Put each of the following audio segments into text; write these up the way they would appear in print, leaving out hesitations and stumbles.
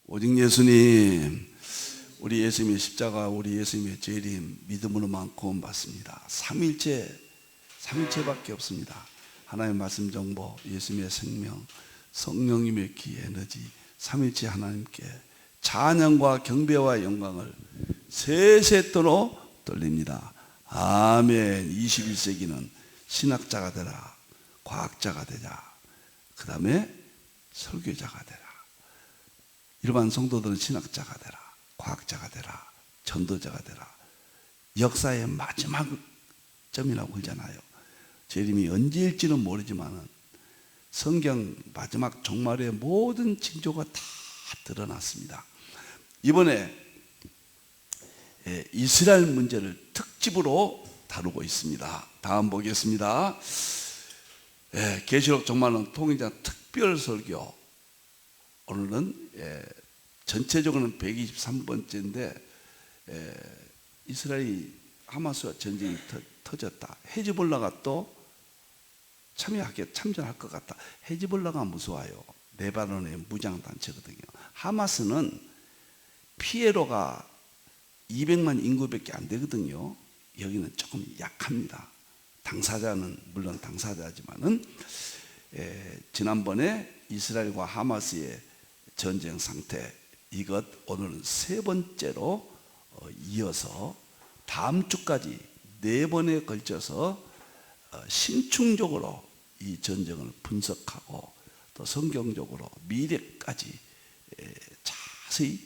오직 예수님, 우리 예수님의 십자가, 우리 예수님의 재림 믿음으로만 구원받습니다. 삼일체밖에 없습니다. 하나님의 말씀 정보, 예수님의 생명, 성령님의 기 에너지, 삼일체 하나님께 찬양과 경배와 영광을 세세토록 돌립니다. 아멘. 21세기는 신학자가 되라, 과학자가 되자, 그 다음에 설교자가 되라. 일반 성도들은 신학자가 되라, 과학자가 되라, 전도자가 되라. 역사의 마지막 점이라고 그러잖아요. 재림이 언제일지는 모르지만 성경 마지막 종말의 모든 징조가 다 드러났습니다. 이번에 이스라엘 문제를 특집으로 다루고 있습니다. 다음 보겠습니다. 계시록 종말론 통일자 특별 설교. 오늘은 전체적으로는 123번째인데 이스라엘이 하마스와 전쟁이 터졌다. 헤즈볼라가 또 참전할 것 같다. 헤즈볼라가 무서워요. 레바논의 무장단체거든요. 하마스는 피에로가 200만 인구밖에 안 되거든요. 여기는 조금 약합니다. 당사자는 물론 당사자지만은 지난번에 이스라엘과 하마스의 전쟁 상태, 이것 오늘은 세 번째로 이어서 다음 주까지 4번에 걸쳐서 신충적으로 이 전쟁을 분석하고 또 성경적으로 미래까지 자세히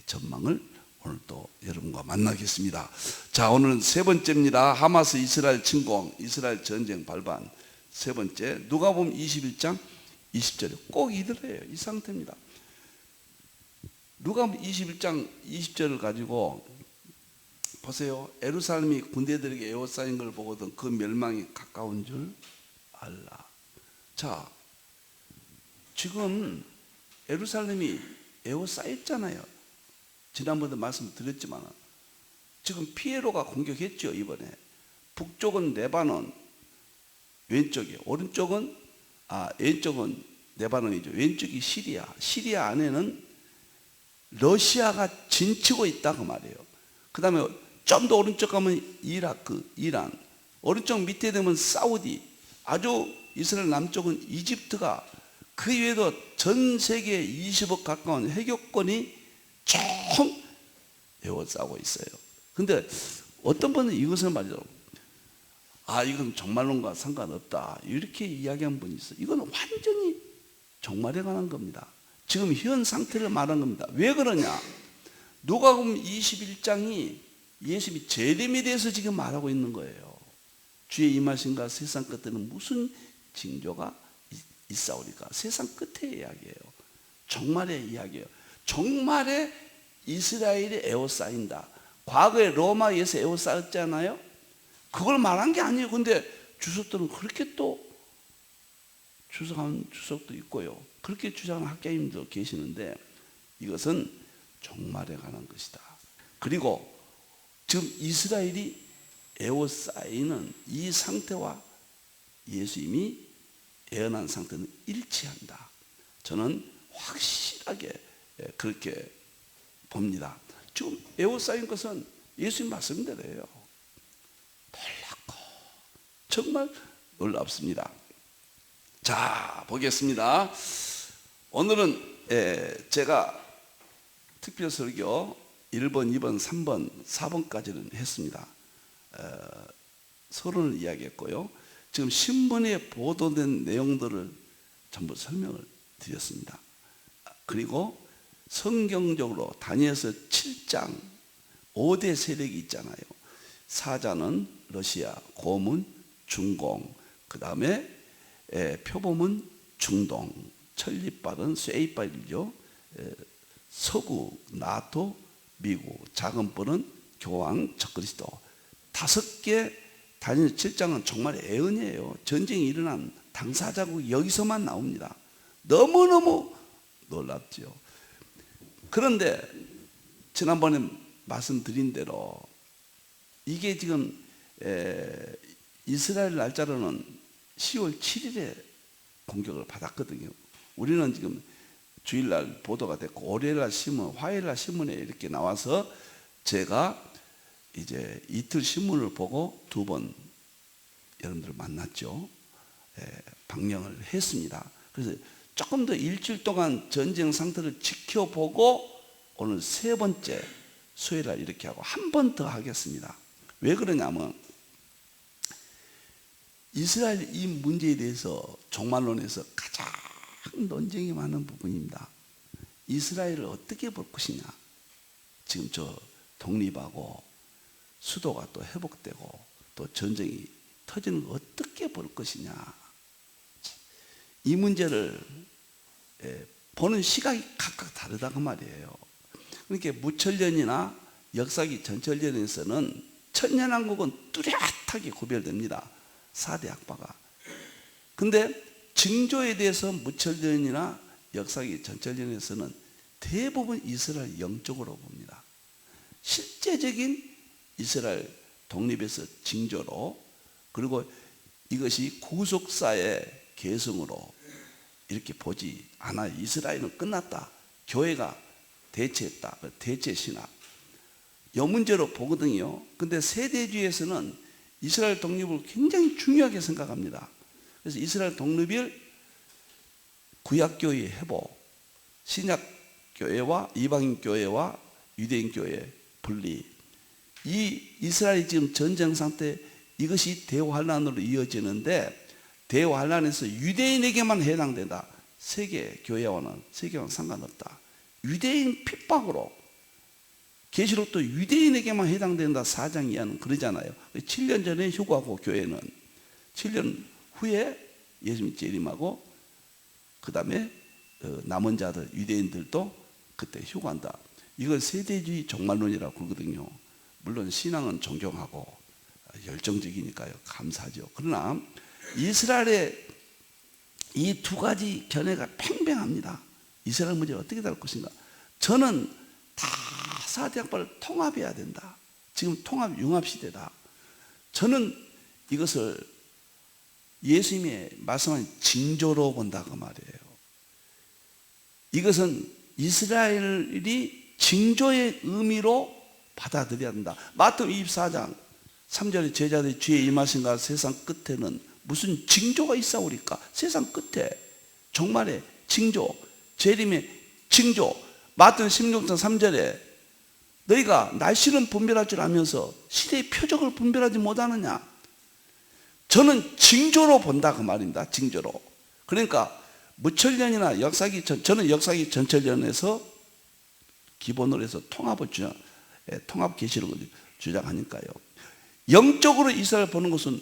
전망을 오늘 또 여러분과 만나겠습니다. 자, 오늘은 세 번째입니다. 하마스 이스라엘 침공, 이스라엘 전쟁 발반. 세 번째, 누가복음 21장 20절에 꼭 이들어요. 이 상태입니다. 누가복음 21장 20절을 가지고 보세요. 예루살렘이 군대들에게 에워싸인 걸 보거든 그 멸망이 가까운 줄 알라. 자, 지금 예루살렘이 에워싸였잖아요. 지난번에 말씀드렸지만 지금 피에로가 공격했죠. 이번에 북쪽은 레바논, 왼쪽이, 오른쪽은 왼쪽은 레바논이죠. 왼쪽이 시리아. 시리아 안에는 러시아가 진치고 있다고 말이에요. 그 다음에 좀 더 오른쪽 가면 이라크, 이란, 오른쪽 밑에 되면 사우디, 아주 이스라엘 남쪽은 이집트가, 그 외에도 전 세계 20억 가까운 해교권이 총 에워싸고 있어요. 근데 어떤 분은 이것을 말이죠. 이건 종말론과 상관없다, 이렇게 이야기한 분이 있어요. 이건 완전히 종말에 관한 겁니다. 지금 현 상태를 말한 겁니다. 왜 그러냐? 누가복음 21장이 예수님이 재림에 대해서 지금 말하고 있는 거예요. 주의 임하심과 세상 끝에는 무슨 징조가 있사오리까? 세상 끝의 이야기예요. 종말의 이야기예요. 종말에 이스라엘이 에워싸인다. 과거에 로마에서 에워싸였잖아요. 그걸 말한 게 아니에요. 근데 주석들은 그렇게 또 주석하는 주석도 있고요. 그렇게 주장하는 학자님도 계시는데 이것은 종말에 관한 것이다. 그리고 지금 이스라엘이 에워싸이는 이 상태와 예수님이 예언한 상태는 일치한다. 저는 확실하게 그렇게 봅니다. 지금 에워싸인 것은 예수님 말씀대로예요. 놀랍고 정말 놀랍습니다. 자, 보겠습니다. 오늘은 제가 특별 설교 1번, 2번, 3번, 4번까지는 했습니다. 서론을 이야기했고요. 지금 신문에 보도된 내용들을 전부 설명을 드렸습니다. 그리고 성경적으로 다니엘서 7장 5대 세력이 있잖아요. 사자는 러시아, 곰은 중공, 그 다음에 표범은 중동, 천리빨은 쇠이빨이죠. 서구, 나토, 미국, 작은 뿔은 교황, 적그리스도. 5개 다니엘 7장은 정말 예언이에요. 전쟁이 일어난 당사자국 여기서만 나옵니다. 너무너무 놀랍죠. 그런데 지난번에 말씀드린 대로 이게 지금 이스라엘 날짜로는 10월 7일에 공격을 받았거든요. 우리는 지금 주일날 보도가 됐고 월요일날 신문, 화요일날 신문에 이렇게 나와서 제가 이제 이틀 신문을 보고 2번 여러분들 만났죠. 방영을 했습니다. 그래서 조금 더 일주일 동안 전쟁 상태를 지켜보고 오늘 3번째 수요일날 이렇게 하고 한 번 더 하겠습니다. 왜 그러냐면 이스라엘 이 문제에 대해서 종말론에서 가장 논쟁이 많은 부분입니다. 이스라엘을 어떻게 볼 것이냐. 지금 저 독립하고 수도가 또 회복되고 또 전쟁이 터지는 걸 어떻게 볼 것이냐. 이 문제를 보는 시각이 각각 다르다고 말이에요. 그러니까 무천년이나 역사기 전천년에서는 천년왕국은 뚜렷하게 구별됩니다. 4대 악바가. 근데 징조에 대해서 무천년이나 역사기 전천년에서는 대부분 이스라엘 영적으로 봅니다. 실제적인 이스라엘 독립에서 징조로, 그리고 이것이 구속사의 계승으로 이렇게 보지 않아요. 이스라엘은 끝났다. 교회가 대체했다. 대체 신학. 이 문제로 보거든요. 근데 세대주의에서는 이스라엘 독립을 굉장히 중요하게 생각합니다. 그래서 이스라엘 독립을 구약교회의 회복, 신약교회와 이방인교회와 유대인교회 분리, 이 이스라엘이 지금 전쟁 상태, 이것이 대환란으로 이어지는데 대환란에서 유대인에게만 해당된다. 세계 교회와는 상관없다. 유대인 핍박으로 계시록도 유대인에게만 해당된다. 4장 이하는 그러잖아요. 7년 전에 휴거하고 교회는 7년 후에 예수님 재림하고 그 다음에 남은 자들 유대인들도 그때 휴거한다. 이걸 세대주의 종말론이라고 그러거든요. 물론 신앙은 존경하고 열정적이니까요. 감사하죠. 그러나 이스라엘의 이 2가지 견해가 팽팽합니다. 이스라엘 문제를 어떻게 다룰 것인가. 저는 다 4대 악바를 통합해야 된다. 지금 통합 융합 시대다. 저는 이것을 예수님의 말씀한 징조로 본다고 말이에요. 이것은 이스라엘이 징조의 의미로 받아들여야 한다. 마태복음 24장 3절에 제자들이 주의 임하신가 세상 끝에는 무슨 징조가 있사오리까? 세상 끝에 종말의 징조, 재림의 징조. 마태복음 16장 3절에 너희가 날씨는 분별할 줄 알면서 시대의 표적을 분별하지 못하느냐? 저는 징조로 본다 그 말입니다. 징조로. 그러니까 무천년이나 역사기 저는 역사기 전천년에서 기본으로 해서 통합 계시록을 주장하니까요. 영적으로 이스라엘 보는 것은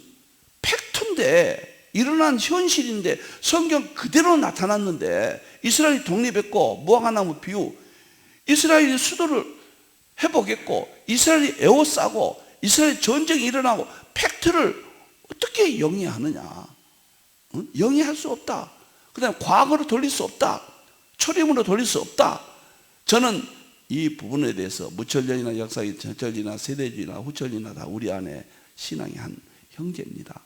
팩트인데, 일어난 현실인데, 성경 그대로 나타났는데, 이스라엘이 독립했고 무화과나무 비유, 이스라엘이 수도를 회복했고 이스라엘이 에워싸고 이스라엘 전쟁이 일어나고, 팩트를 어떻게 영위하느냐? 응? 영위할 수 없다. 그 다음에 과거로 돌릴 수 없다. 초림으로 돌릴 수 없다. 저는 이 부분에 대해서 무천년이나 역사기 전천년이나 세대주의나 후천년이나 다 우리 안에 신앙의 한 형제입니다.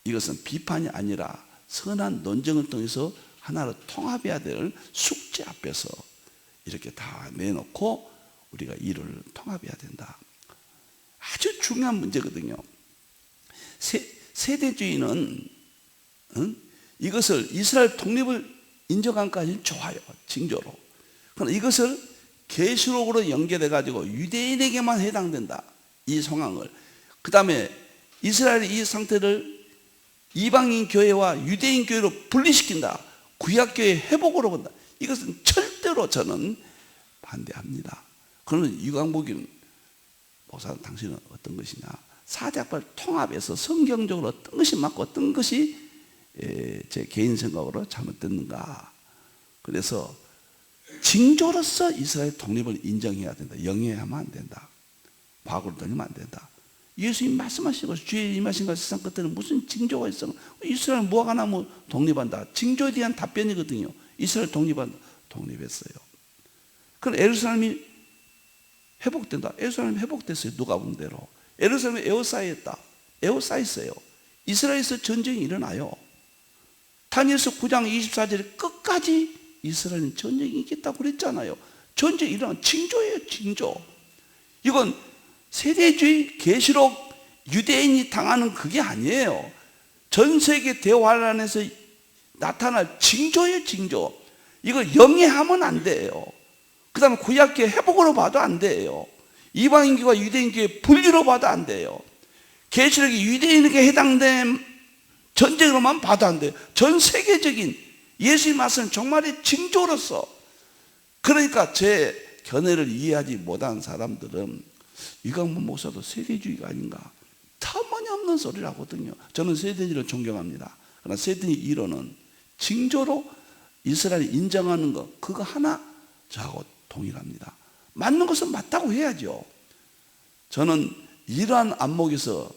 이것은 비판이 아니라 선한 논쟁을 통해서 하나로 통합해야 될 숙제 앞에서 이렇게 다 내놓고 우리가 일을 통합해야 된다. 아주 중요한 문제거든요. 세대주의는 이것을 이스라엘 독립을 인정한 까지는 좋아요. 징조로. 그러나 이것을 계시록으로 연결해 가지고 유대인에게만 해당된다. 이 상황을. 그 다음에 이스라엘의 이 상태를 이방인 교회와 유대인 교회로 분리시킨다. 구약교회 회복으로 본다. 이것은 절대로 저는 반대합니다. 그러면 유광복인 목사, 당신은 어떤 것이냐? 4대 악바를 통합해서 성경적으로 어떤 것이 맞고 어떤 것이 제 개인 생각으로 잘못됐는가. 그래서 징조로서 이스라엘 독립을 인정해야 된다. 영위하면 안 된다. 과거로 돌리면 안 된다. 예수님 말씀하시고 주의 임하신가 세상 끝에는 무슨 징조가 있어? 이스라엘 무화과나무 독립한다. 징조에 대한 답변이거든요. 이스라엘 독립했어요. 그럼 예루살렘이 회복된다. 예루살렘이 회복됐어요. 누가 본 대로. 예루살렘이 에워싸였다. 에워싸였어요. 이스라엘에서 전쟁이 일어나요. 다니엘서 9장 24절에 끝까지 이스라엘은 전쟁이 있겠다고 그랬잖아요. 전쟁이 일어나는 징조예요, 징조. 이건 세대주의, 계시록, 유대인이 당하는 그게 아니에요. 전 세계 대환란에서 나타날 징조예요, 징조. 이걸 영예하면 안 돼요. 그 다음에 구약계 회복으로 봐도 안 돼요. 이방인교와 유대인교의 분리로 봐도 안 돼요. 계시록이 유대인에게 해당된 전쟁으로만 봐도 안 돼요. 전 세계적인 예수의 말씀은 정말의 징조로서. 그러니까 제 견해를 이해하지 못한 사람들은 이강문 목사도 세대주의가 아닌가, 터무니없는 소리를 하거든요. 저는 세대주의를 존경합니다. 그러나 세대주의 이론은 징조로 이스라엘이 인정하는 것, 그거 하나 저하고 동일합니다. 맞는 것은 맞다고 해야죠. 저는 이러한 안목에서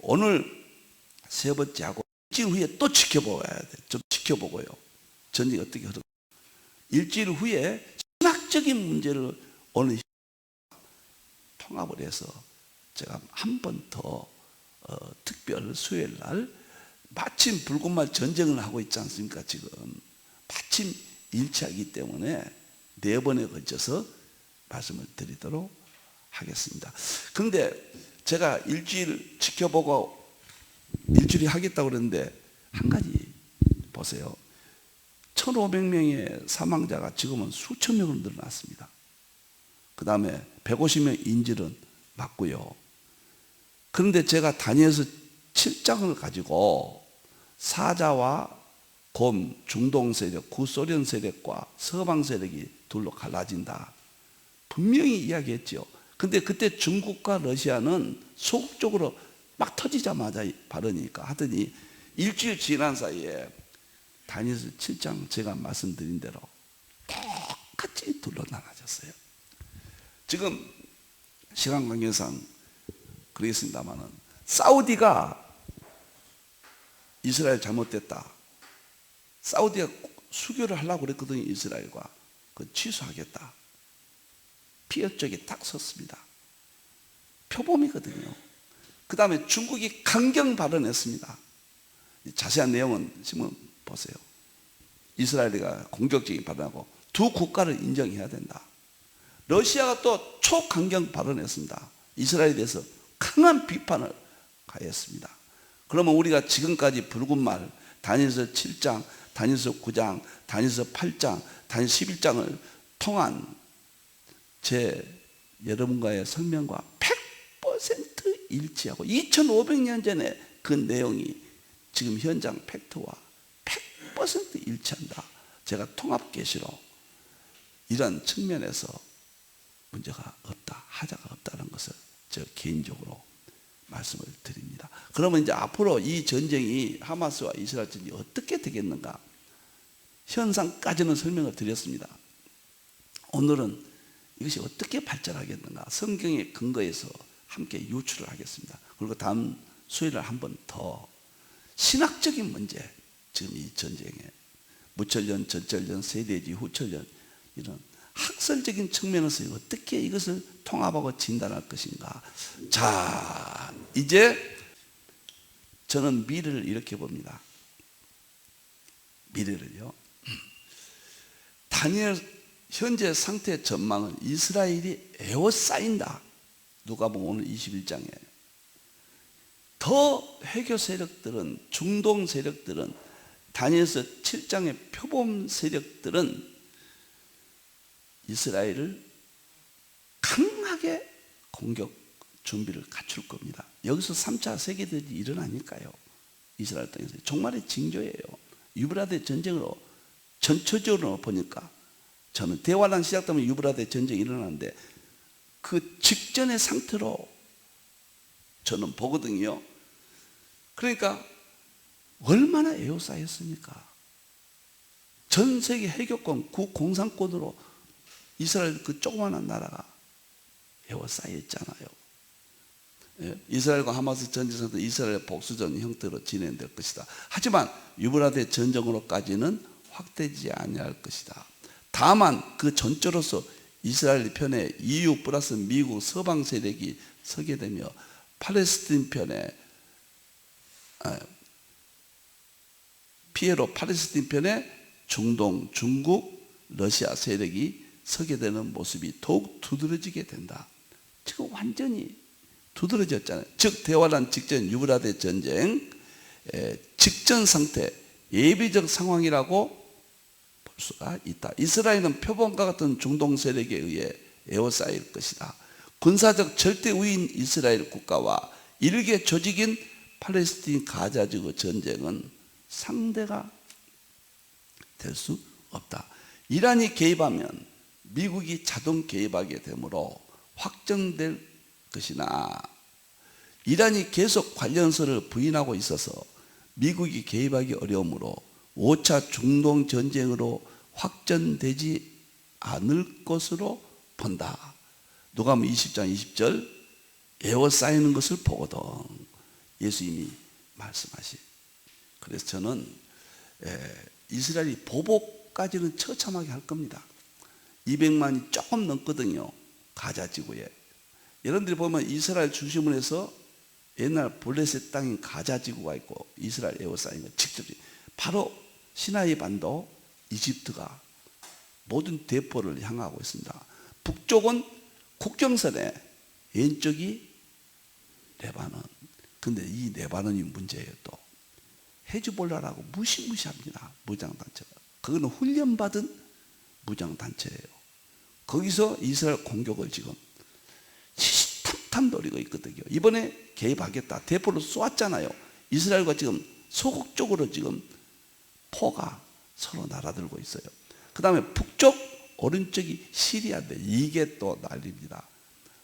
오늘 세 번째 하고 일주일 후에 또 지켜봐야 돼. 좀 지켜보고요. 전쟁이 어떻게 흐르고. 일주일 후에 신학적인 문제를 오늘 통합을 해서 제가 한 번 더 특별 수요일 날 마침 붉은말 전쟁을 하고 있지 않습니까? 지금 마침 일치하기 때문에 4번에 걸쳐서 말씀을 드리도록 하겠습니다. 그런데 제가 일주일 지켜보고 일주일이 하겠다고 그랬는데 한 가지 보세요. 1500명의 사망자가 지금은 수천 명으로 늘어났습니다. 그 다음에 150명 인질은 맞고요. 그런데 제가 다니엘서 7장을 가지고 사자와 곰, 중동 세력, 구소련 세력과 서방 세력이 둘로 갈라진다, 분명히 이야기했죠. 근데 그때 중국과 러시아는 소극적으로 막 터지자마자 바르니까 하더니 일주일 지난 사이에 다니엘서 7장 제가 말씀드린 대로 똑같이 둘로 나눠졌어요. 지금 시간 관계상 그러겠습니다만은 사우디가 이스라엘 잘못됐다, 사우디가 수교를 하려고 그랬거든요. 이스라엘과 그 취소하겠다, 피해 쪽에 딱 섰습니다. 표범이거든요. 그 다음에 중국이 강경 발언했습니다. 자세한 내용은 지금 보세요. 이스라엘이 공격적인 발언하고 두 국가를 인정해야 된다. 러시아가 또 초강경 발언했습니다. 이스라엘에 대해서 강한 비판을 가했습니다. 그러면 우리가 지금까지 붉은 말, 다니엘서 7장, 다니엘서 9장, 다니엘서 8장, 다니엘서 11장을 통한 제 여러분과의 설명과 100% 일치하고 2500년 전에 그 내용이 지금 현장 팩트와 100% 일치한다. 제가 통합계시로 이런 측면에서 문제가 없다, 하자가 없다는 것을 저 개인적으로 말씀을 드립니다. 그러면 이제 앞으로 이 전쟁이 하마스와 이스라엘 전쟁이 어떻게 되겠는가, 현상까지는 설명을 드렸습니다. 오늘은 이것이 어떻게 발전하겠는가 성경의 근거에서 함께 유추를 하겠습니다. 그리고 다음 수요일에 한 번 더 신학적인 문제, 지금 이 전쟁에 무천년, 전천년, 세대지, 후천년, 이런 학설적인 측면에서 어떻게 이것을 통합하고 진단할 것인가. 자, 이제 저는 미래를 이렇게 봅니다. 미래를요, 다니엘 현재 상태 전망은 이스라엘이 에워싸인다. 누가복음 오늘 21장에 더 해교 세력들은, 중동 세력들은, 다니엘서 7장의 표범 세력들은 이스라엘을 강하게 공격 준비를 갖출 겁니다. 여기서 3차 세계대전이 일어나니까요. 이스라엘 땅에서 정말의 징조예요. 유브라데 전쟁으로 전체적으로 보니까 저는 대환란 시작되면 유브라데 전쟁이 일어나는데 그 직전의 상태로 저는 보거든요. 그러니까 얼마나 에워싸였습니까? 전 세계 해교권, 구공산권으로 이스라엘 그 조그마한 나라가 에워싸였잖아요. 이스라엘과 하마스 전쟁에서도 이스라엘 복수전 형태로 진행될 것이다. 하지만 유브라데 전쟁으로까지는 확대되지 아니할 것이다. 다만 그 전조로서 이스라엘 편에 EU 플러스 미국 서방 세력이 서게 되며 팔레스틴 편에 피에로 팔레스틴 편에 중동, 중국, 러시아 세력이 서게 되는 모습이 더욱 두드러지게 된다. 지금 완전히 두드러졌잖아요. 즉 대환란 직전 유브라데 전쟁 직전 상태, 예비적 상황이라고 볼 수가 있다. 이스라엘은 표본과 같은 중동 세력에 의해 에워싸일 것이다. 군사적 절대 우위인 이스라엘 국가와 일개 조직인 팔레스틴 가자 지구 전쟁은 상대가 될 수 없다. 이란이 개입하면 미국이 자동 개입하게 되므로 확정될 것이나 이란이 계속 관련서를 부인하고 있어서 미국이 개입하기 어려우므로 5차 중동 전쟁으로 확전되지 않을 것으로 본다. 누가복음 20장 20절 에워싸이는 것을 보거든 예수님이 말씀하시. 그래서 저는 이스라엘이 보복까지는 처참하게 할 겁니다. 200만이 조금 넘거든요. 가자 지구에. 여러분들이 보면 이스라엘 중심으로 해서 옛날 블레셋 땅인 가자 지구가 있고 이스라엘 에워싸인 거 직접 바로 시나이 반도 이집트가 모든 대포를 향하고 있습니다. 북쪽은 국경선에 왼쪽이 레바논. 근데 이 레바논이 문제예요. 또 헤즈볼라라고 무시무시합니다. 무장단체가. 그거는 훈련받은 무장단체예요. 거기서 이스라엘 공격을 지금 시시탐탐 노리고 있거든요. 이번에 개입하겠다. 대포를 쏘았잖아요. 이스라엘과 지금 소극적으로 지금 포가 서로 날아들고 있어요. 그 다음에 북쪽 오른쪽이 시리아인데 이게 또 난리입니다.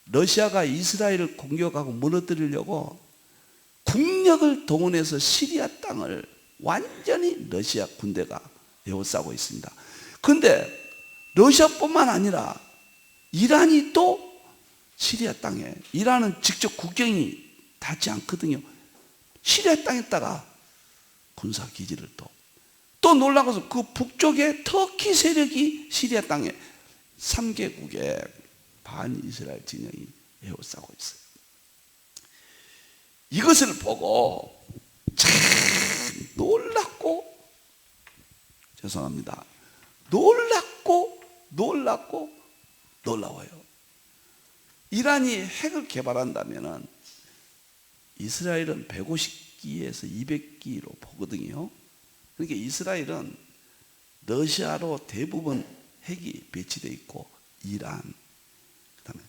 러시아가 이스라엘을 공격하고 무너뜨리려고 국력을 동원해서 시리아 땅을 완전히 러시아 군대가 에워싸고 있습니다. 그런데 러시아뿐만 아니라 이란이 또 시리아 땅에, 이란은 직접 국경이 닿지 않거든요. 시리아 땅에다가 군사기지를 또 놀라운 것은 그 북쪽에 터키 세력이 시리아 땅에 3개국의 반이스라엘 진영이 에워싸고 있어요. 이것을 보고 참 놀랍고, 죄송합니다, 놀랍고 놀라워요. 이란이 핵을 개발한다면 이스라엘은 150기에서 200기로 보거든요. 그러니까 이스라엘은 러시아로 대부분 핵이 배치되어 있고 이란, 그다음에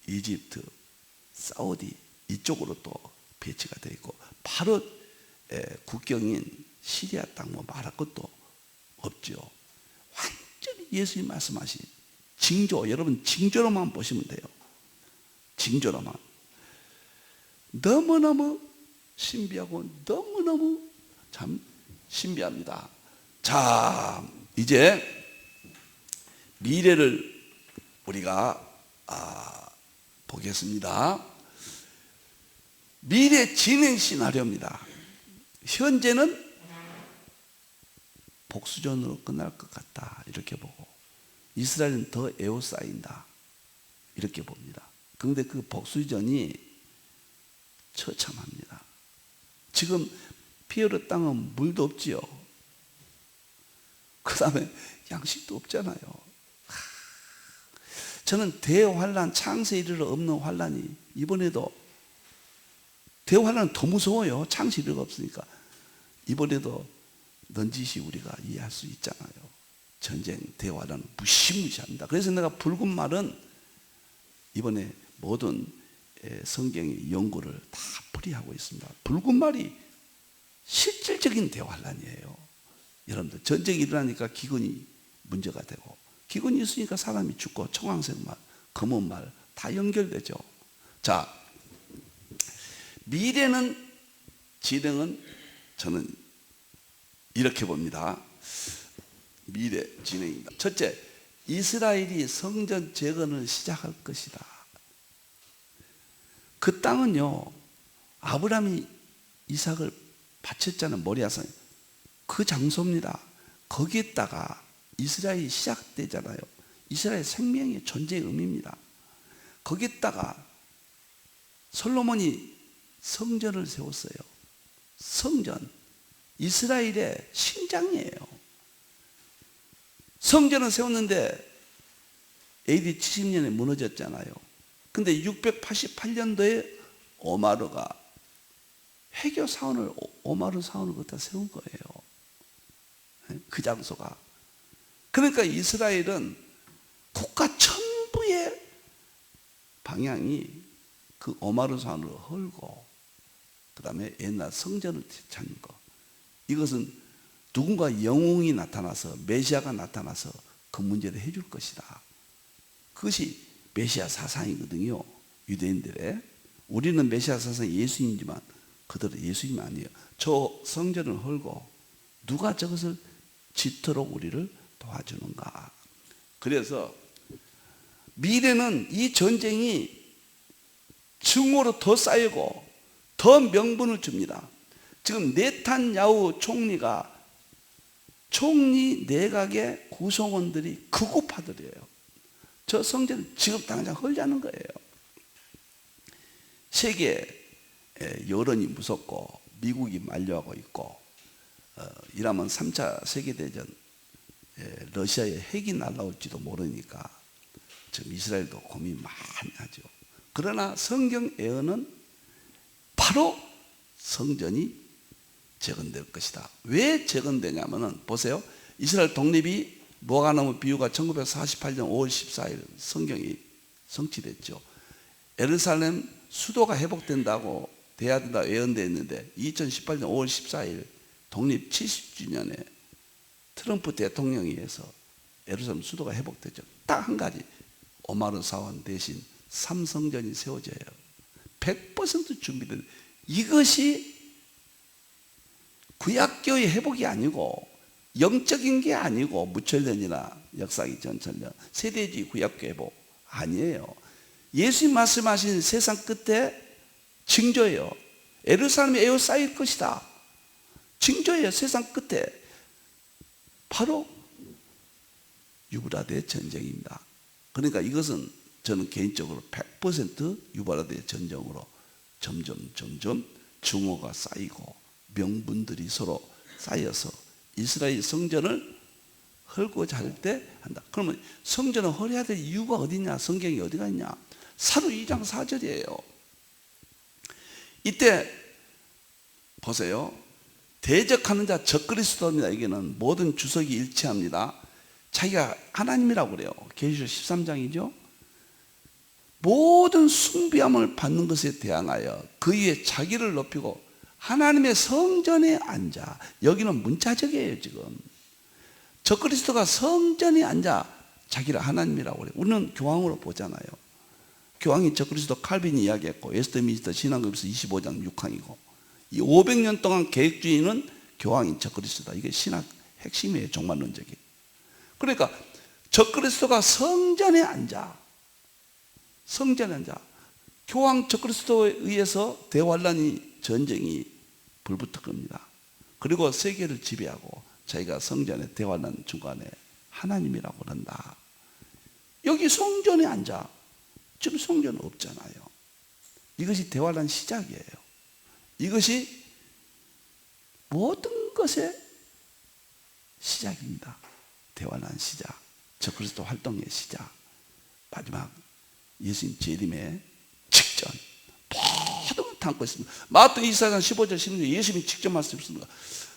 이집트, 사우디 이쪽으로 또 배치가 되어 있고 바로 국경인 시리아 땅 뭐 말할 것도 없죠. 완전히 예수님 말씀하신 징조, 여러분 징조로만 보시면 돼요. 징조로만. 너무너무 신비하고 너무너무 참 신비합니다. 자, 이제 미래를 우리가 보겠습니다. 미래 진행 시나리오입니다. 현재는 복수전으로 끝날 것 같다 이렇게 보고, 이스라엘은 더 에워싸인다 이렇게 봅니다. 그런데 그 복수전이 처참합니다. 지금 피에르 땅은 물도 없지요. 그 다음에 양식도 없잖아요. 저는 대환란, 창세 이르러 없는 환란이 이번에도, 대환란은 더 무서워요. 창세 이르가 없으니까. 이번에도 넌지시 우리가 이해할 수 있잖아요. 전쟁, 대환란은 무시무시합니다. 그래서 내가 붉은 말은 이번에 모든 성경의 연구를 다 풀이하고 있습니다. 붉은 말이 실질적인 대환란이에요. 여러분들 전쟁이 일어나니까 기근이 문제가 되고, 기근이 있으니까 사람이 죽고, 청황색 말, 검은 말 다 연결되죠. 자, 미래는 진행은 저는 이렇게 봅니다. 미래 진행입니다. 첫째, 이스라엘이 성전 재건을 시작할 것이다. 그 땅은요, 아브라함이 이삭을 바쳤잖아요. 모리아산. 그 장소입니다. 거기에다가 이스라엘이 시작되잖아요. 이스라엘 생명의 존재의 의미입니다. 거기에다가 솔로몬이 성전을 세웠어요. 성전, 이스라엘의 심장이에요. 성전을 세웠는데 AD 70년에 무너졌잖아요. 근데 688년도에 오마르가 해교 사원을, 오마르 사원을 갖다 세운 거예요. 그 장소가. 그러니까 이스라엘은 국가 전부의 방향이 그 오마르 사원을 헐고 그 다음에 옛날 성전을 찾는 거. 이것은 누군가 영웅이 나타나서, 메시아가 나타나서 그 문제를 해줄 것이다. 그것이 메시아 사상이거든요. 유대인들의. 우리는 메시아 사상이 예수님이지만 그들은 예수님이 아니에요. 저 성전을 헐고 누가 저것을 짓도록 우리를 도와주는가. 그래서 미래는 이 전쟁이 증오로 더 쌓이고 더 명분을 줍니다. 지금 네탄야후 총리가, 총리 내각의 구성원들이 극우파들이에요. 저 성전을 지금 당장 헐자는 거예요. 세계 여론이 무섭고 미국이 만류하고 있고, 이라면 3차 세계대전 러시아의 핵이 날라올지도 모르니까 지금 이스라엘도 고민 많이 하죠. 그러나 성경 예언은 바로 성전이 재건될 것이다. 왜 재건되냐면은 보세요. 이스라엘 독립이 무화과나무 비유가 1948년 5월 14일 성경이 성취됐죠. 예루살렘 수도가 회복된다고 돼야 된다 예언되어 있는데 2018년 5월 14일 독립 70주년에 트럼프 대통령에 의해서 예루살렘 수도가 회복되죠. 딱 한 가지, 오마르 사원 대신 삼성전이 세워져요. 100% 준비된. 이것이 구약교의 회복이 아니고 영적인 게 아니고 무천년이나 역사기 전천년 세대주의 구약교 회복 아니에요. 예수님 말씀하신 세상 끝에 징조예요. 예루살렘이 에워싸일 것이다. 징조예요. 세상 끝에. 바로 유브라데 전쟁입니다. 그러니까 이것은 저는 개인적으로 100% 유브라데 전쟁으로 점점 증오가 쌓이고 명분들이 서로 쌓여서 이스라엘 성전을 헐고자 할 때 한다. 그러면 성전을 헐어야 될 이유가 어디냐? 성경이 어디가 있냐? 사도 2장 4절이에요. 이때 보세요. 대적하는 자 적그리스도입니다. 여기는 모든 주석이 일치합니다. 자기가 하나님이라고 그래요. 계시록 13장이죠. 모든 숭배함을 받는 것에 대항하여 그 위에 자기를 높이고 하나님의 성전에 앉아. 여기는 문자적이에요. 지금 적그리스도가 성전에 앉아 자기를 하나님이라고 그래요. 우리는 교황으로 보잖아요. 교황이 적그리스도 칼빈이 이야기했고, 웨스트민스터 신앙급에서 25장 6항이고, 이 500년 동안 계획주의는 교황인 적그리스도다. 이게 신학 핵심이에요. 종말론적이. 그러니까 적그리스도가 성전에 앉아. 성전에 앉아. 교황 적그리스도에 의해서 대환란이 전쟁이 불붙을 겁니다. 그리고 세계를 지배하고 자기가 성전의 대환란 중간에 하나님이라고 그런다. 여기 성전에 앉아. 지금 성전은 없잖아요. 이것이 대환란 시작이에요. 이것이 모든 것의 시작입니다. 대환란 시작, 적그리스도 활동의 시작, 마지막 예수님 재림의 직전, 모든 걸 담고 있습니다. 마태복음 24장 15절 16절 예수님이 직접 말씀하셨습니다.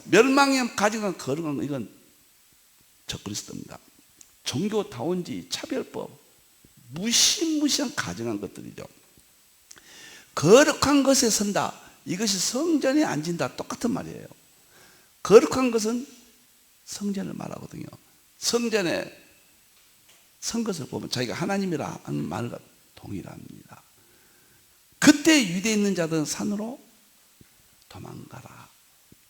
멸망에 가져간 거룩한 건 이건 적그리스도입니다. 종교다원주의, 차별법, 무시무시한 가정한 것들이죠. 거룩한 것에 선다. 이것이 성전에 앉은다. 똑같은 말이에요. 거룩한 것은 성전을 말하거든요. 성전에 선 것을 보면 자기가 하나님이라 하는 말과 동일합니다. 그때 유대에 있는 자들은 산으로 도망가라.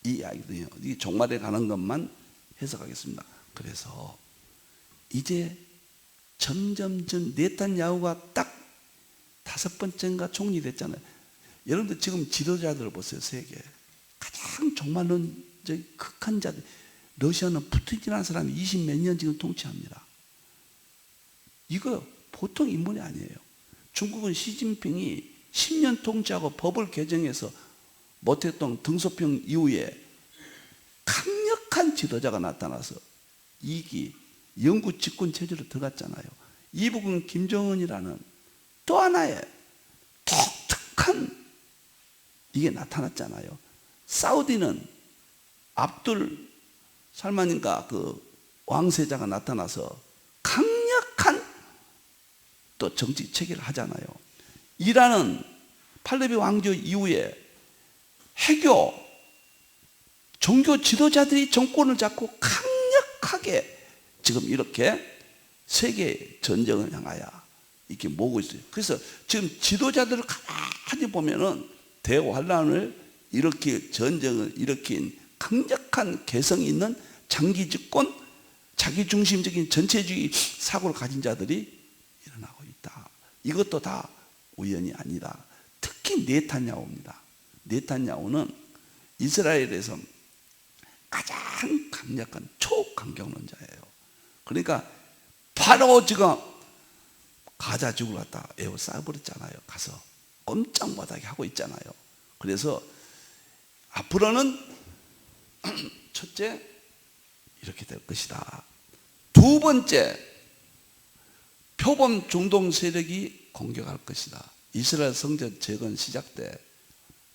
이 이야기거든요. 이 종말에 가는 것만 해석하겠습니다. 그래서 이제 점점 네탄야후가 딱 5번째인가 총리 됐잖아요. 여러분들 지금 지도자들을 보세요. 세계 가장 종말론적 극한 자들. 러시아는 푸틴이라는 사람이 20몇 년 지금 통치합니다. 이거 보통 인물이 아니에요. 중국은 시진핑이 10년 통치하고 법을 개정해서 모태동 등소평 이후에 강력한 지도자가 나타나서 2기 영구 집권 체제로 들어갔잖아요. 이북은 김정은이라는 또 하나의 독특한 이게 나타났잖아요. 사우디는 압둘 살만인가 그 왕세자가 나타나서 강력한 또 정치 체계를 하잖아요. 이란은 팔레비 왕조 이후에 해교 종교 지도자들이 정권을 잡고 강력하게 지금 이렇게 세계 전쟁을 향하여 이렇게 모으고 있어요. 그래서 지금 지도자들을 가만히 보면은 대환란을 일으킬 전쟁을 일으킨 강력한 개성이 있는 장기 집권, 자기중심적인 전체주의 사고를 가진 자들이 일어나고 있다. 이것도 다 우연이 아니다. 특히 네탄야후입니다. 네탄야후는 이스라엘에서 가장 강력한 초강경론자예요. 그러니까 바로 지금 가자 지구를 갖다 에워싸버렸잖아요. 가서 꼼짝 못하게 하고 있잖아요. 그래서 앞으로는 첫째 이렇게 될 것이다. 두 번째, 표범 중동 세력이 공격할 것이다. 이스라엘 성전 재건 시작 때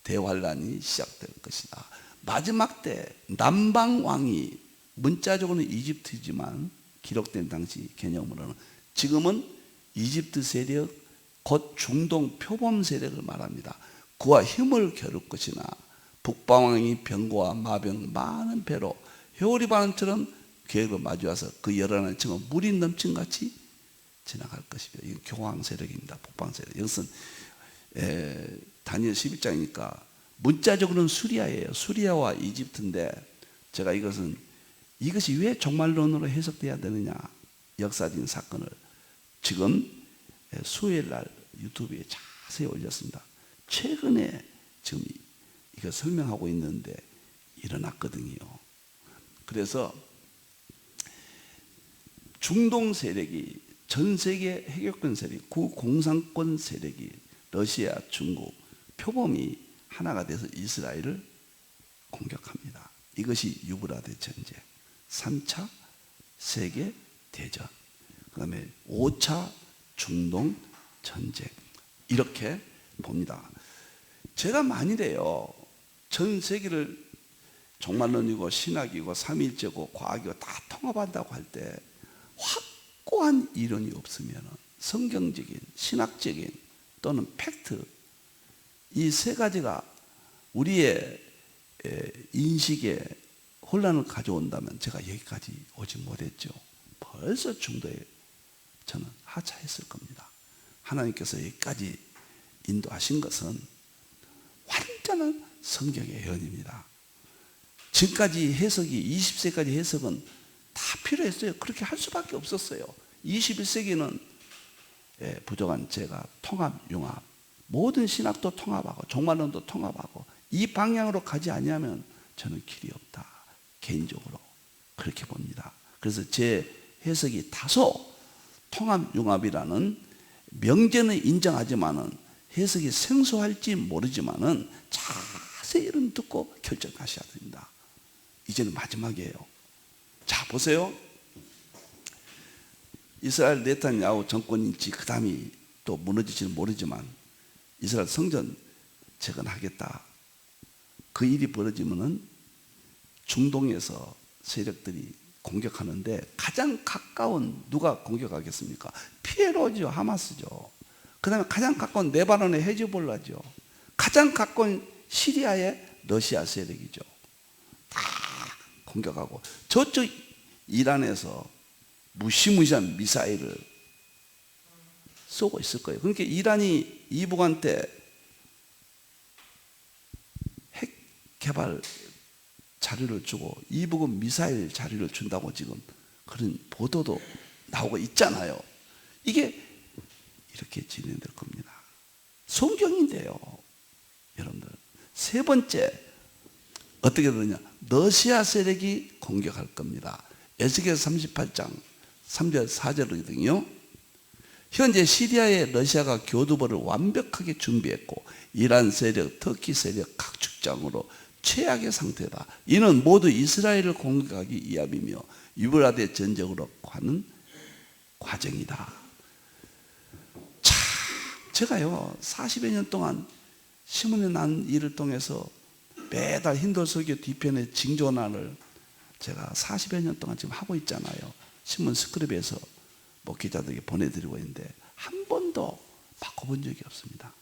대환란이 시작될 것이다. 마지막 때 남방 왕이 문자적으로는 이집트지만 기록된 당시 개념으로는 지금은 이집트 세력 곧 중동 표범 세력을 말합니다. 그와 힘을 겨룰 것이나 북방왕이 병거와 마병 많은 배로 회오리 반응처럼 계획을 마주와서 그 열한한 층은 물이 넘친같이 지나갈 것이며 이건 교황 세력입니다. 북방 세력. 이것은 다니엘 11장이니까 문자적으로는 수리아예요. 수리아와 이집트인데 제가 이것이 왜 종말론으로 해석돼야 되느냐 역사적인 사건을 지금 수요일 날 유튜브에 자세히 올렸습니다. 최근에 지금 이거 설명하고 있는데 일어났거든요. 그래서 중동 세력이 전 세계 해결권 세력, 구공산권 세력이 러시아, 중국, 표범이 하나가 돼서 이스라엘을 공격합니다. 이것이 유브라데 전쟁, 3차 세계 대전, 그 다음에 5차 중동 전쟁 이렇게 봅니다. 제가 만일에요 전 세계를 종말론이고 신학이고 삼위일체고 과학이고 다 통합한다고 할 때 확고한 이론이 없으면 성경적인 신학적인 또는 팩트 이 세 가지가 우리의 인식에 혼란을 가져온다면 제가 여기까지 오지 못했죠. 벌써 중도에 저는 하차했을 겁니다. 하나님께서 여기까지 인도하신 것은 완전한 성경의 예언입니다. 지금까지 해석이 20세까지 해석은 다 필요했어요. 그렇게 할 수밖에 없었어요. 21세기는 부족한 제가 통합, 융합 모든 신학도 통합하고 종말론도 통합하고 이 방향으로 가지 아니하면 저는 길이 없다. 개인적으로 그렇게 봅니다. 그래서 제 해석이 다소 통합, 융합이라는 명제는 인정하지만은 해석이 생소할지 모르지만은 자세히 이름 듣고 결정하셔야 됩니다. 이제는 마지막이에요. 자, 보세요. 이스라엘 네탄야후 정권인지 그 다음이 또 무너질지는 모르지만 이스라엘 성전 재건하겠다. 그 일이 벌어지면은 중동에서 세력들이 공격하는데 가장 가까운 누가 공격하겠습니까? 피에로죠, 하마스죠. 그 다음에 가장 가까운 레바논의 헤즈볼라죠. 가장 가까운 시리아의 러시아 세력이죠. 다 공격하고 저쪽 이란에서 무시무시한 미사일을 쏘고 있을 거예요. 그러니까 이란이 이북한테 핵 개발 자료를 주고 이북은 미사일 자료를 준다고 지금 그런 보도도 나오고 있잖아요. 이게 이렇게 진행될 겁니다. 성경인데요. 여러분들 세 번째 어떻게 되느냐, 러시아 세력이 공격할 겁니다. 에스겔 38장 3절 4절이거든요. 현재 시리아의 러시아가 교두보를 완벽하게 준비했고 이란 세력, 터키 세력 각 축장으로 최악의 상태다. 이는 모두 이스라엘을 공격하기 위함이며 유브라데 전적으로 가는 과정이다. 참, 제가요 40여 년 동안 신문에 난 일을 통해서 매달 힌두설교 뒤편에 징조난을 제가 40여 년 동안 지금 하고 있잖아요. 신문 스크립에서 뭐 기자들에게 보내드리고 있는데 한 번도 바꿔본 적이 없습니다.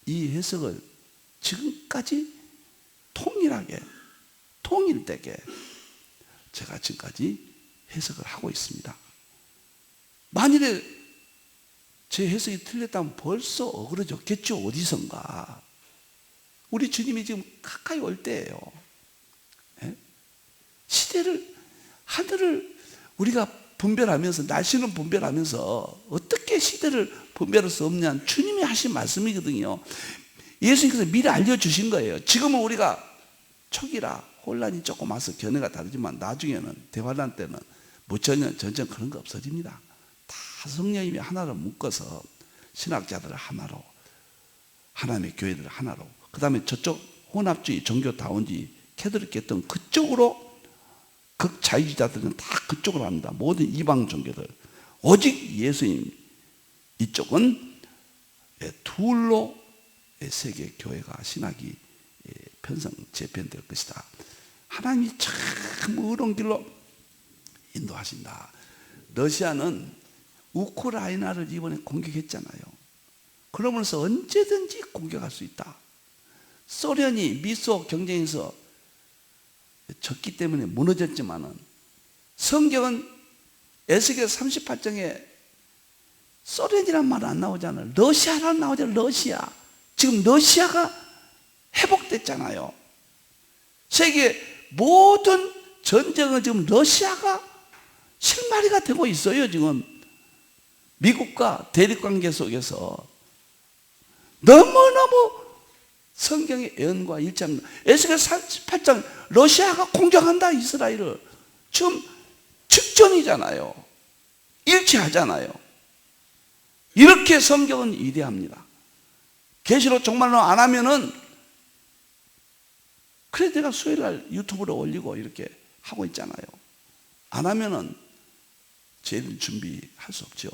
이 해석을 지금까지 통일하게, 통일되게 제가 지금까지 해석을 하고 있습니다. 만일에 제 해석이 틀렸다면 벌써 어그러졌겠죠, 어디선가. 우리 주님이 지금 가까이 올 때예요. 네? 시대를, 하늘을 우리가 분별하면서, 날씨는 분별하면서 어떻게 시대를 분별할 수 없냐, 주님이 하신 말씀이거든요. 예수님께서 미리 알려주신 거예요. 지금은 우리가 초기라 혼란이 조금 와서 견해가 다르지만 나중에는 대환란 때는 무천년 전쟁 그런 거 없어집니다. 다 성령님이 하나로 묶어서 신학자들을 하나로, 하나님의 교회들을 하나로, 그 다음에 저쪽 혼합주의 종교다원주의 캐톨릭 했던 그쪽으로 극자유주의자들은 다 그쪽으로 합니다. 모든 이방 종교들. 오직 예수님 이쪽은 둘로 세계 교회가 신학이 편성 재편될 것이다. 하나님이 참 의로운 길로 인도하신다. 러시아는 우크라이나를 이번에 공격했잖아요. 그러면서 언제든지 공격할 수 있다. 소련이 미소 경쟁에서 졌기 때문에 무너졌지만은 성경은 에스겔 38장에 소련이란 말은 안 나오잖아요. 러시아란 나오잖아요. 러시아. 지금 러시아가 회복됐잖아요. 세계 모든 전쟁은 지금 러시아가 실마리가 되고 있어요. 지금 미국과 대립관계 속에서 너무너무 성경의 예언과 일치합니다. 에스겔 38장 러시아가 공격한다 이스라엘을. 지금 직전이잖아요. 일치하잖아요. 이렇게 성경은 위대합니다. 계시록 정말로 안 하면은, 그래 내가 수요일날 유튜브로 올리고 이렇게 하고 있잖아요. 안 하면은 저희는 준비할 수 없죠.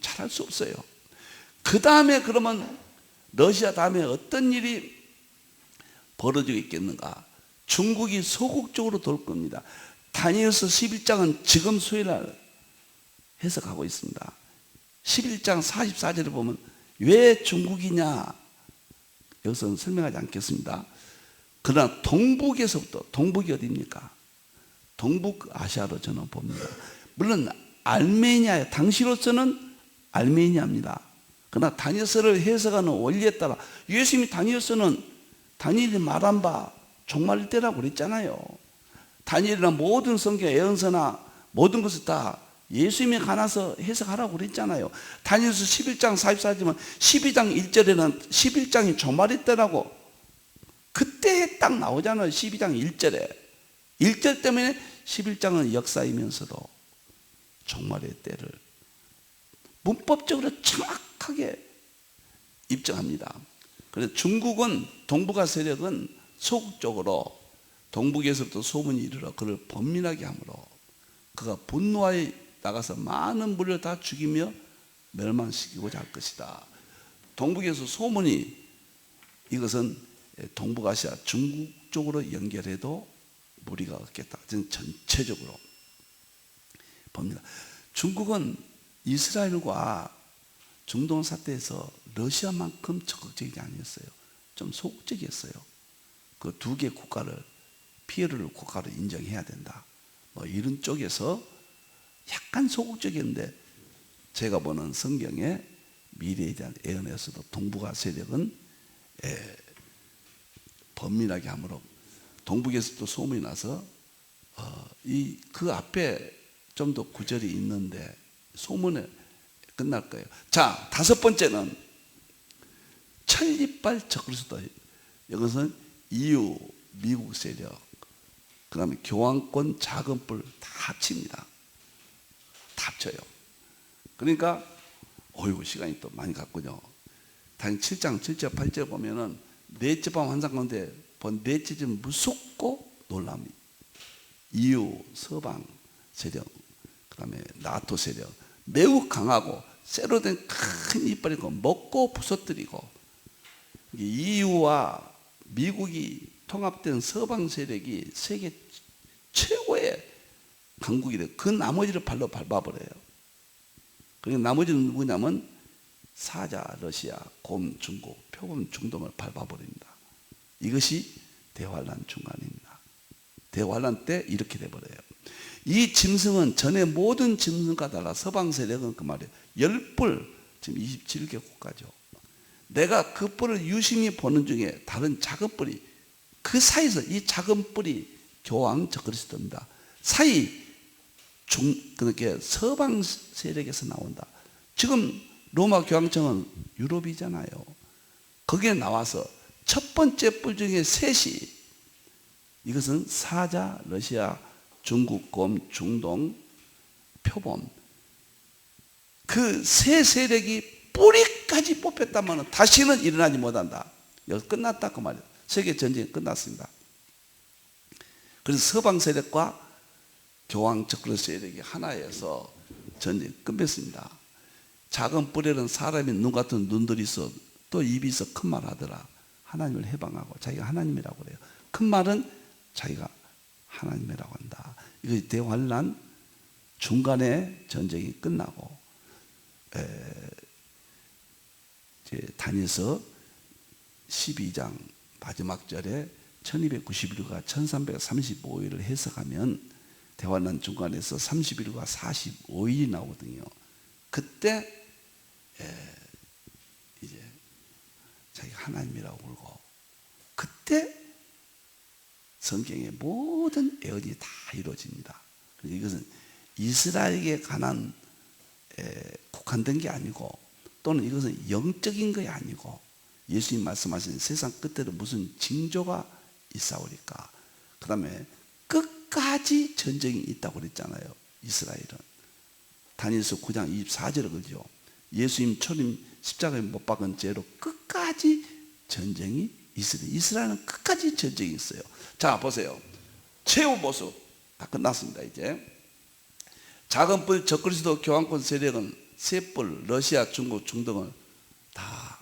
잘할 수 없어요. 그 다음에 그러면 러시아 다음에 어떤 일이 벌어지고 있겠는가? 중국이 소극적으로 돌 겁니다. 다니엘서 11장은 지금 수요일날 해석하고 있습니다. 11장 44절을 보면 왜 중국이냐? 여기서는 설명하지 않겠습니다. 그러나 동북에서부터, 동북이 어디입니까? 동북아시아로 저는 봅니다. 물론 알메니아, 당시로서는 알메니아입니다. 그러나 다니엘서를 해석하는 원리에 따라 예수님이 다니엘서는 다니엘이 말한 바 종말일 때라고 그랬잖아요. 다니엘이나 모든 성경 예언서나 모든 것을 다 예수님에 관해서 해석하라고 그랬잖아요. 다니엘서 11장 44절이면 12장 1절에는 11장이 종말일 때라고 그때 딱 나오잖아요. 12장 1절에 1절 때문에 11장은 역사이면서도 종말의 때를 문법적으로 정확하게 입증합니다. 그래서 중국은, 동북아 세력은 소극적으로 동북에서부터 소문이 이르러 그를 범민하게 하므로 그가 분노하여 나가서 많은 무리를 다 죽이며 멸망시키고자 할 것이다. 동북에서 소문이, 이것은 동북아시아 중국 쪽으로 연결해도 무리가 없겠다. 저는 전체적으로 봅니다. 중국은 이스라엘과 중동 사태에서 러시아만큼 적극적이지 아니었어요. 좀 소극적이었어요. 그 두 개 국가를, 피해를 국가로 인정해야 된다. 뭐 이런 쪽에서 약간 소극적이었는데, 제가 보는 성경의 미래에 대한 예언에서도 동북아 세력은 범민하게 함으로 동북에서도 소문이 나서 그 앞에 좀 더 구절이 있는데 소문에 끝날 거예요. 자, 다섯 번째는 천리빨 적그리스도. 이것은 EU, 미국 세력, 그 다음에 교황권, 자금불 다 합칩니다. 다 합쳐요. 그러니까 어이구 시간이 또 많이 갔군요. 다행 7장 7절 8절 보면은 넷째 밤 환상 가운데 본 넷째 점 무섭고 놀랍니다. EU 서방 세력, 그 다음에 나토 세력, 매우 강하고 쇠로 된 큰 이빨이고 먹고 부서뜨리고, EU와 미국이 통합된 서방 세력이 세계 최고의 강국이 돼요. 그 나머지를 발로 밟아버려요. 그러니까 나머지는 누구냐면 사자 러시아, 곰 중국, 표범 중동을 밟아버립니다. 이것이 대환란 중간입니다. 대환란 때 이렇게 돼버려요. 이 짐승은 전에 모든 짐승과 달라 서방 세력은 그 말이에요. 10뿔, 지금 27개 국가죠. 내가 그 뿔을 유심히 보는 중에 다른 작은 뿔이, 그 사이에서 이 작은 뿔이 교황 적그리스도입니다. 사이 그렇게 서방 세력에서 나온다. 지금 로마 교황청은 유럽이잖아요. 거기에 나와서 첫 번째 뿔 중에 셋이, 이것은 사자, 러시아, 중국, 곰, 중동, 표범, 그 세 세력이 뿌리까지 뽑혔다면 다시는 일어나지 못한다. 여기 끝났다 그 말이에요. 세계 전쟁이 끝났습니다. 그래서 서방 세력과 교황 적그리스도 세력이 하나여서 전쟁이 끝맺습니다. 작은 뿔에는 사람이 눈 같은 눈들이 있어 또 입이 있어 큰 말 하더라. 하나님을 해방하고 자기가 하나님이라고 그래요. 큰 말은 자기가 하나님이라고 한다. 이거 대환란 중간에 전쟁이 끝나고, 다니엘서 12장 마지막 절에 1291일과 1335일을 해석하면 대환란 중간에서 30일과 45일이 나오거든요. 그때 이제 자기가 하나님이라고 부르고, 그때 성경의 모든 예언이 다 이루어집니다. 이것은 이스라엘에게 관한 국한된 게 아니고, 또는 이것은 영적인 것이 아니고, 예수님 말씀하신 세상 끝에도 무슨 징조가 있사오리까. 그 다음에 끝까지 전쟁이 있다고 그랬잖아요. 이스라엘은 다니엘서 9장 24절을 그죠. 예수님 초림 십자가에 못 박은 죄로 끝까지 전쟁이 있어요. 이스라엘은 끝까지 전쟁이 있어요. 자 보세요. 최후 모습 다 끝났습니다. 이제 작은 뿔 적그리스도 교황권 세력은 셋뿔 러시아, 중국, 중동을 다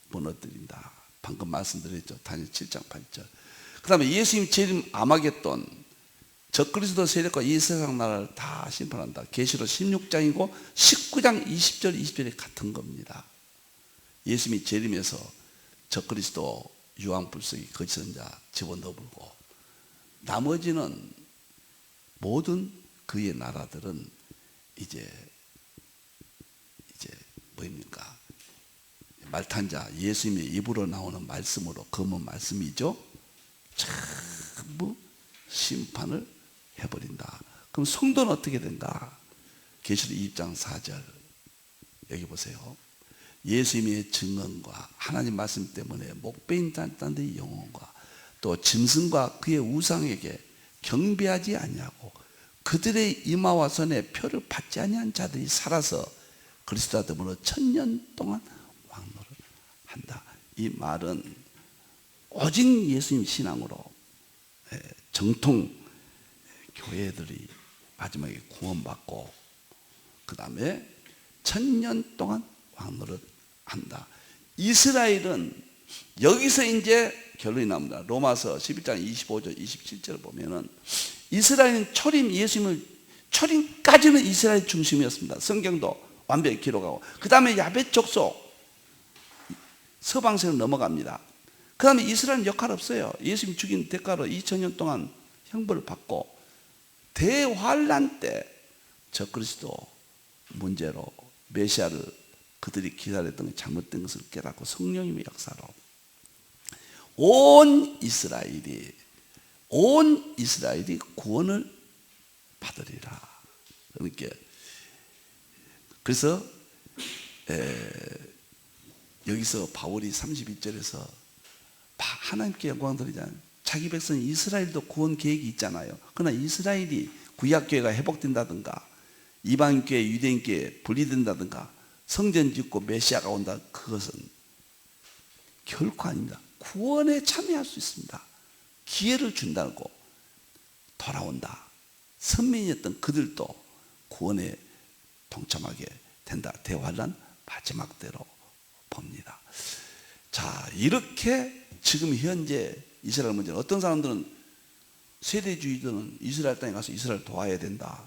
무너뜨린다. 방금 말씀드렸죠. 다니엘 7장 8절. 그 다음에 예수님 재림 아마겟돈, 적그리스도 세력과 이 세상 나라를 다 심판한다. 계시록 16장이고 19장 20절 20절이 같은 겁니다. 예수님이 재림해서 적그리스도 유황불석이 거짓 자 집어넣어버리고, 나머지는 모든 그의 나라들은 이제 뭐입니까? 말탄자, 예수님의 입으로 나오는 말씀으로, 검은 말씀이죠. 전부 심판을 해버린다. 그럼 성도는 어떻게 된가? 계시록 2장 4절 여기 보세요. 예수님의 증언과 하나님 말씀 때문에 목베인 자들의 영혼과 또 짐승과 그의 우상에게 경배하지 아니하고 그들의 이마와 손에 표를 받지 아니한 자들이 살아서 그리스도와 더불어 1000년 동안 왕노를 한다. 이 말은 오직 예수님 신앙으로 정통 교회들이 마지막에 구원받고 그 다음에 1000년 동안 왕노릇 한다. 이스라엘은 여기서 이제 결론이 납니다. 로마서 11장 25절 27절을 보면은 이스라엘은 예수님을 초림까지는 이스라엘 중심이었습니다. 성경도 완벽히 기록하고, 그 다음에 야벳 족속 서방세로 넘어갑니다. 그 다음에 이스라엘은 역할 없어요. 예수님 죽인 대가로 2000년 동안 형벌을 받고, 대환란 때 적그리스도 문제로 메시아를 그들이 기다렸던 게 잘못된 것을 깨닫고 성령님의 역사로 온 이스라엘이 구원을 받으리라. 그러니까 그래서 여기서 바울이 31절에서 하나님께 영광 드리잖아요. 자기 백성 이스라엘도 구원 계획이 있잖아요. 그러나 이스라엘이 구약교회가 회복된다든가 이방교회 유대인교회 분리된다든가 성전 짓고 메시아가 온다, 그것은 결코 아닙니다. 구원에 참여할 수 있습니다. 기회를 준다고 돌아온다. 선민이었던 그들도 구원에 동참하게 된다. 대환란 마지막 때로 봅니다. 자, 이렇게 지금 현재 이스라엘 문제는, 어떤 사람들은 세대주의들은 이스라엘 땅에 가서 이스라엘 도와야 된다.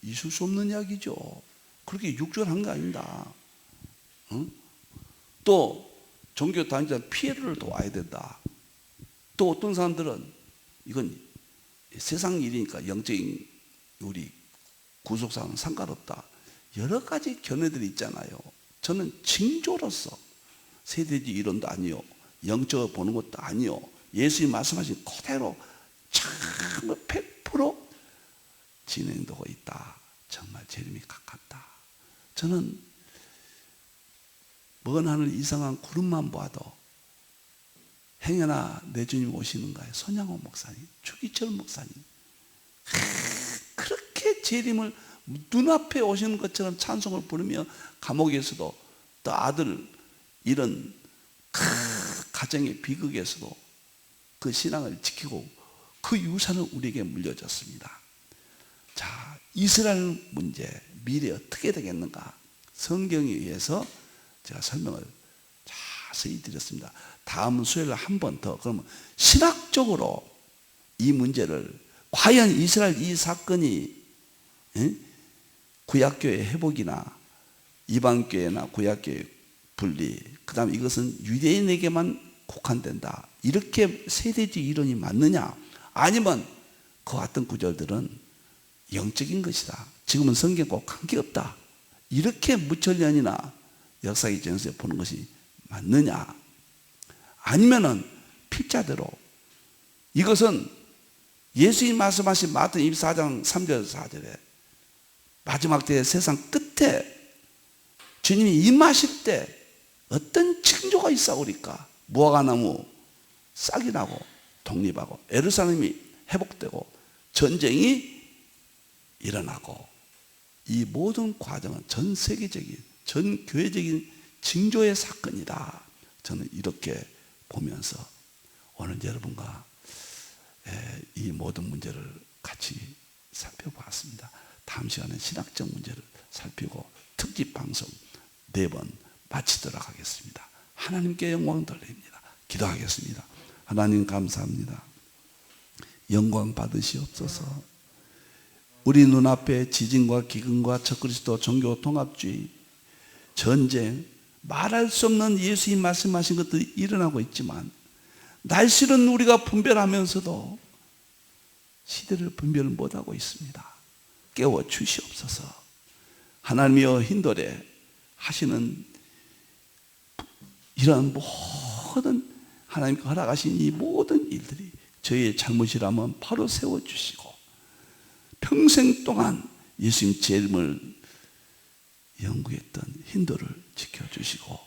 있을 수 없는 이야기죠. 그렇게 육절한 거 아닙니다. 응? 또 종교 다니자 피해를 도와야 된다. 또 어떤 사람들은 이건 세상 일이니까 영적인 우리 구속사는 상관없다. 여러 가지 견해들이 있잖아요. 저는 징조로서 세대주의 이론도 아니요, 영적으로 보는 것도 아니요, 예수님 말씀하신 그대로 참 100% 진행되고 있다. 정말 재림이 가깝다. 저는 먼 하늘 이상한 구름만 봐도 행여나 내 주님 오시는가요? 손양호 목사님, 주기철 목사님, 그렇게 재림을 눈앞에 오시는 것처럼 찬송을 부르며 감옥에서도 또 아들 이런 가정의 비극에서도 그 신앙을 지키고 그 유산을 우리에게 물려줬습니다. 자, 이스라엘 문제 미래 어떻게 되겠는가? 성경에 의해서 제가 설명을 자세히 드렸습니다. 다음 수요일에 한 번 더, 그러면 신학적으로 이 문제를, 과연 이스라엘 이 사건이 구약교회 회복이나 이방교회나 구약교회 분리, 그 다음에 이것은 유대인에게만 국한된다, 이렇게 세대주의 이론이 맞느냐? 아니면 그 같은 구절들은 영적인 것이다, 지금은 성경과 관계없다, 이렇게 무천년이나 역사의 전서에 보는 것이 맞느냐? 아니면은 필자대로 이것은 예수님 말씀하신 마태복음 24장 3절 4절에 마지막 때 세상 끝에 주님이 임하실 때 어떤 징조가 있사오리까? 무화과나무 싹이 나고 독립하고 예루살렘이 회복되고 전쟁이 일어나고, 이 모든 과정은 전 세계적인, 전 교회적인 징조의 사건이다. 저는 이렇게 보면서 오늘 여러분과 이 모든 문제를 같이 살펴보았습니다. 다음 시간에 신학적 문제를 살피고 특집 방송 4번 마치도록 하겠습니다. 하나님께 영광 돌립니다. 기도하겠습니다. 하나님 감사합니다. 영광 받으시옵소서. 우리 눈앞에 지진과 기근과 적그리스도 종교 통합주의, 전쟁, 말할 수 없는 예수님 말씀하신 것들이 일어나고 있지만 날씨는 우리가 분별하면서도 시대를 분별 못하고 있습니다. 깨워 주시옵소서. 하나님이여 hin돌에 하시는 이런 모든 하나님께 허락하신 이 모든 일들이 저희의 잘못이라면 바로 세워주시고 평생 동안 예수님 재림을 연구했던 힌돌을 지켜주시고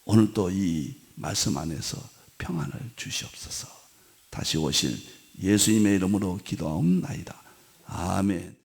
오늘도 이 말씀 안에서 평안을 주시옵소서. 다시 오실 예수님의 이름으로 기도하옵나이다. 아멘.